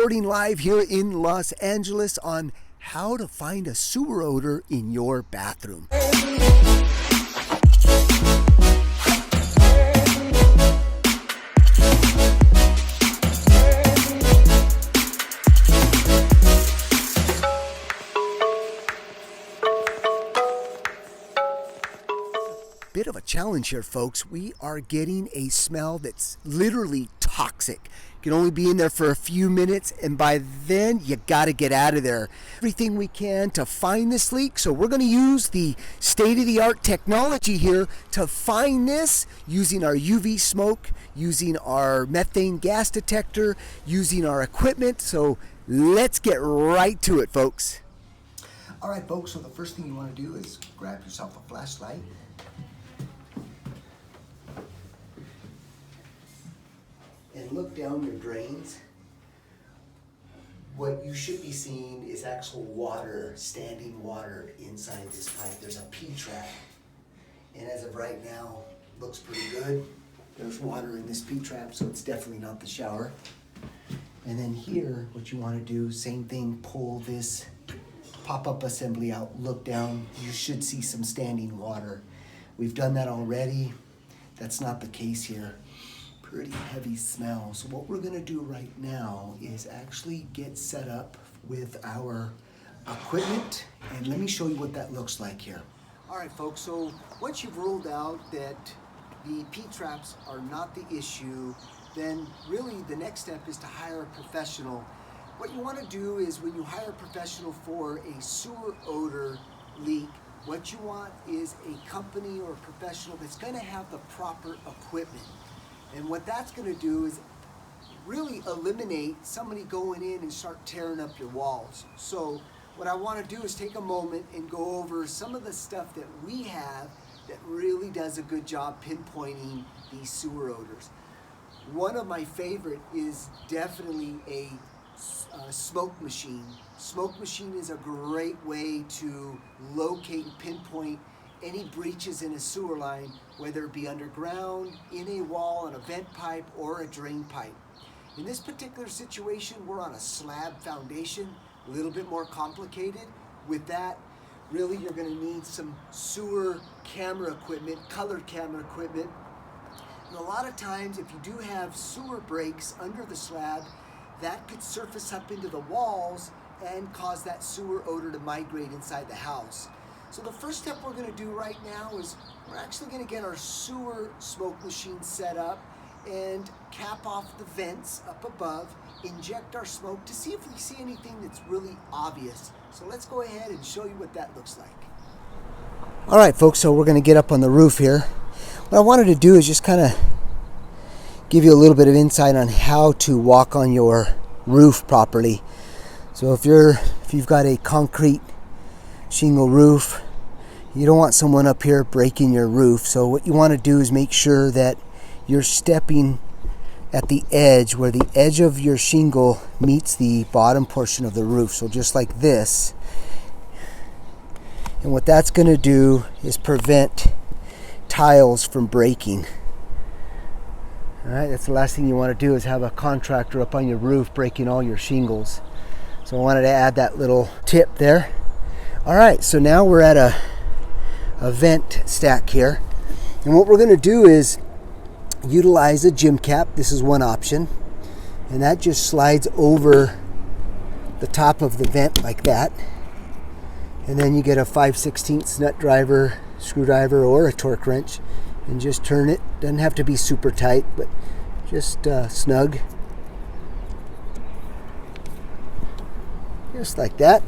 reporting live here in Los Angeles on how to find a sewer odor in your bathroom. Bit of a challenge here, folks. We are getting a smell that's literally toxic. Can only be in there for a few minutes, and by then you got to get out of there. Everything we can to find this leak. So we're going to use the state-of-the-art technology here to find this using our UV smoke, using our methane gas detector, using our equipment. So let's get right to it, folks. All right, folks, so the first thing you want to do is grab yourself a flashlight. And look down your drains. What you should be seeing is actual water, standing water inside this pipe. There's a P-trap. And as of right now, looks pretty good. There's water in this P-trap, so it's definitely not the shower. And then here, what you want to do, same thing, pull this pop-up assembly out, look down. You should see some standing water. We've done that already. That's not the case here. Pretty heavy smell. So what we're gonna do right now is actually get set up with our equipment, and let me show you what that looks like here. All right, folks, so once you've ruled out that the P-traps are not the issue, then really the next step is to hire a professional. What you wanna do is when you hire a professional for a sewer odor leak, what you want is a company or a professional that's gonna have the proper equipment. And what that's going to do is really eliminate somebody going in and start tearing up your walls. So what I want to do is take a moment and go over some of the stuff that we have that really does a good job pinpointing these sewer odors. One of my favorite is definitely a smoke machine. Smoke machine is a great way to locate and pinpoint any breaches in a sewer line, whether it be underground, in a wall, on a vent pipe, or a drain pipe. In this particular situation, we're on a slab foundation, a little bit more complicated. With that, really you're going to need some sewer camera equipment, colored camera equipment. And a lot of times, if you do have sewer breaks under the slab, that could surface up into the walls and cause that sewer odor to migrate inside the house. So the first step we're going to do right now is we're actually going to get our sewer smoke machine set up and cap off the vents up above, inject our smoke to see if we see anything that's really obvious. So let's go ahead and show you what that looks like. All right, folks, so we're going to get up on the roof here. What I wanted to do is just kind of give you a little bit of insight on how to walk on your roof properly. So if you've got a concrete shingle roof, you don't want someone up here breaking your roof. So what you want to do is make sure that you're stepping at the edge where the edge of your shingle meets the bottom portion of the roof. So just like this. And what that's going to do is prevent tiles from breaking. All right, that's the last thing you want to do is have a contractor up on your roof breaking all your shingles. So I wanted to add that little tip there. All right, so now we're at a vent stack here. And what we're going to do is utilize a gym cap. This is one option. And that just slides over the top of the vent like that. And then you get a 5/16 nut driver, screwdriver, or a torque wrench and just turn it. Doesn't have to be super tight, but just snug. Just like that.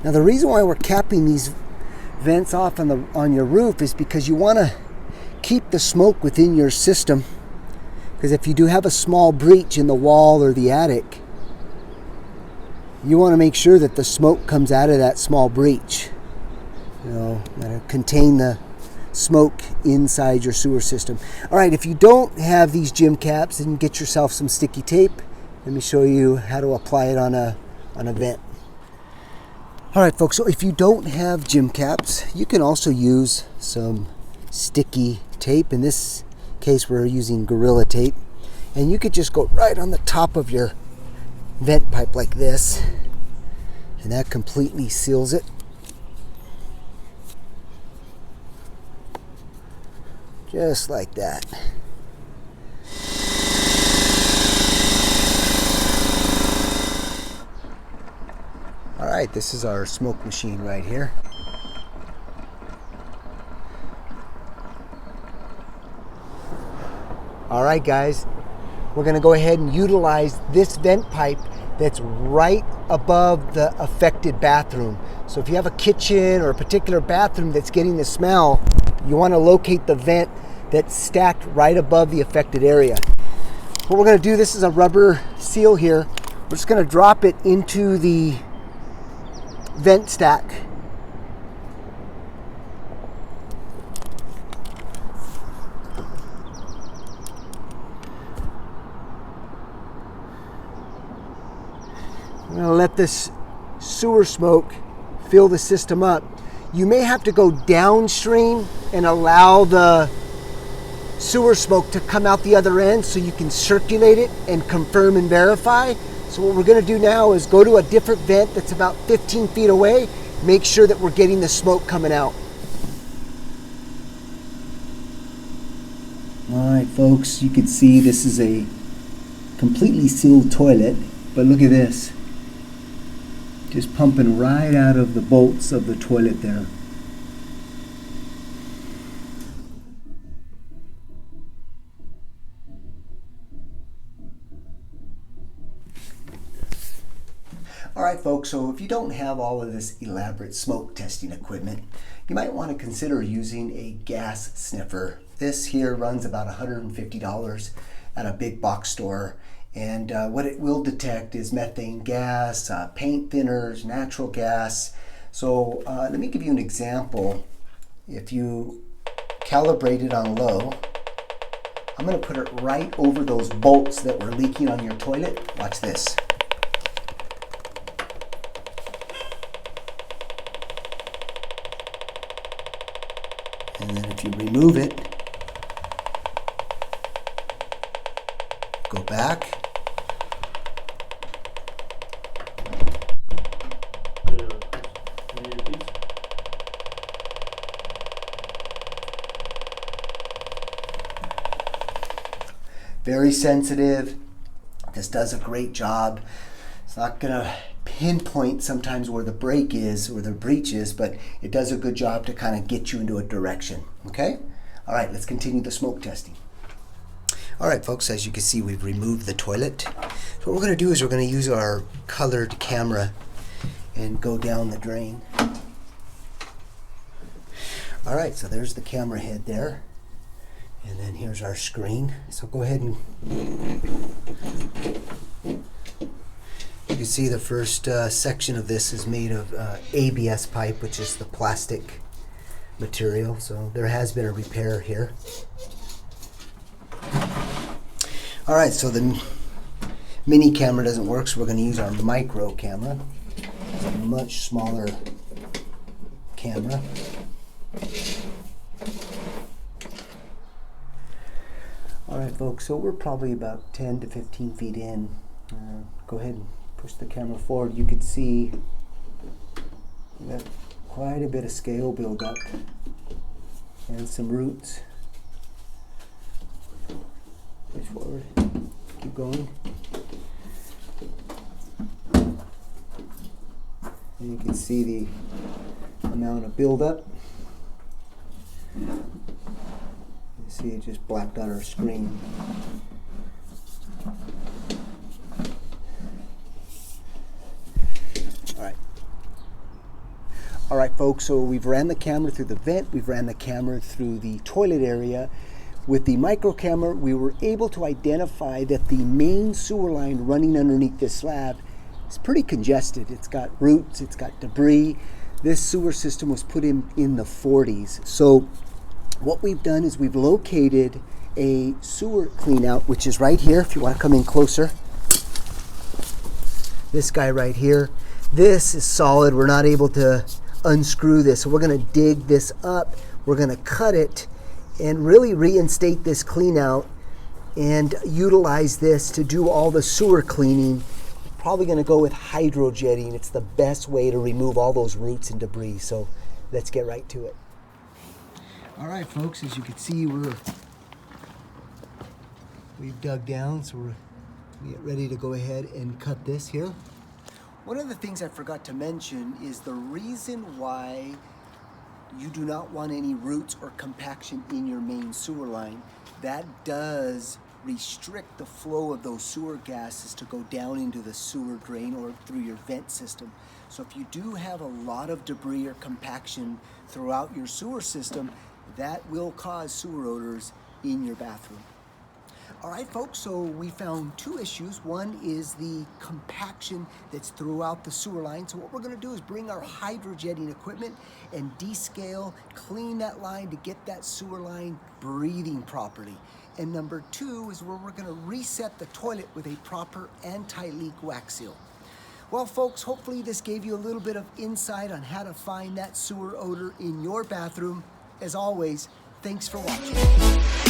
Now the reason why we're capping these vents off on your roof is because you want to keep the smoke within your system, because if you do have a small breach in the wall or the attic, you want to make sure that the smoke comes out of that small breach. You know, contain the smoke inside your sewer system. All right, if you don't have these gym caps, then get yourself some sticky tape. Let me show you how to apply it on a vent. All right, folks, so if you don't have gym caps, you can also use some sticky tape. In this case, we're using Gorilla Tape. And you could just go right on the top of your vent pipe like this, and that completely seals it. Just like that. All right, this is our smoke machine right here. All right, guys, we're gonna go ahead and utilize this vent pipe that's right above the affected bathroom. So if you have a kitchen or a particular bathroom that's getting the smell, you wanna locate the vent that's stacked right above the affected area. What we're gonna do, this is a rubber seal here. We're just gonna drop it into the vent stack. I'm gonna let this sewer smoke fill the system up. You may have to go downstream and allow the sewer smoke to come out the other end so you can circulate it and confirm and verify. So what we're gonna do now is go to a different vent that's about 15 feet away, make sure that we're getting the smoke coming out. All right, folks, you can see this is a completely sealed toilet, but look at this. Just pumping right out of the bolts of the toilet there. All right, folks, so if you don't have all of this elaborate smoke testing equipment, you might want to consider using a gas sniffer. This here runs about $150 at a big box store. And what it will detect is methane gas, paint thinners, natural gas. So let me give you an example. If you calibrate it on low, I'm going to put it right over those bolts that were leaking on your toilet. Watch this. And then if you remove it, go back. Very sensitive. This does a great job. It's not gonna pinpoint sometimes where the break is or the breach is, but it does a good job to kind of get you into a direction, okay? All right, let's continue the smoke testing. All right, folks, as you can see, we've removed the toilet. So what we're gonna do is we're gonna use our colored camera and go down the drain. All right, so there's the camera head there. And then here's our screen. So go ahead and you can see the first section of this is made of ABS pipe, which is the plastic material. So there has been a repair here. All right, so the mini camera doesn't work, so we're going to use our micro camera. It's a much smaller camera. All right, folks, so we're probably about 10 to 15 feet in. Go ahead and push the camera forward. You can see we got quite a bit of scale buildup and some roots. Push forward, keep going. And you can see the amount of buildup. See, it just blacked out our screen. All right, folks, so we've ran the camera through the vent, we've ran the camera through the toilet area. With the micro camera, we were able to identify that the main sewer line running underneath this slab is pretty congested. It's got roots, it's got debris. This sewer system was put in the 40s. So what we've done is we've located a sewer clean out, which is right here, if you want to come in closer. This guy right here. This is solid. We're not able to unscrew this. So we're going to dig this up. We're going to cut it and really reinstate this clean out and utilize this to do all the sewer cleaning probably going to go with hydrojetting. It's the best way to remove all those roots and debris. So let's get right to it. All right, folks, as you can see, we've dug down, so we get ready to go ahead and cut this here. One of the things I forgot to mention is the reason why you do not want any roots or compaction in your main sewer line. That does restrict the flow of those sewer gases to go down into the sewer drain or through your vent system. So if you do have a lot of debris or compaction throughout your sewer system, that will cause sewer odors in your bathroom. All right, folks, so we found two issues. One is the compaction that's throughout the sewer line. So what we're gonna do is bring our hydrojetting equipment and descale, clean that line to get that sewer line breathing properly. And number two is where we're gonna reset the toilet with a proper anti-leak wax seal. Well, folks, hopefully this gave you a little bit of insight on how to find that sewer odor in your bathroom. As always, thanks for watching.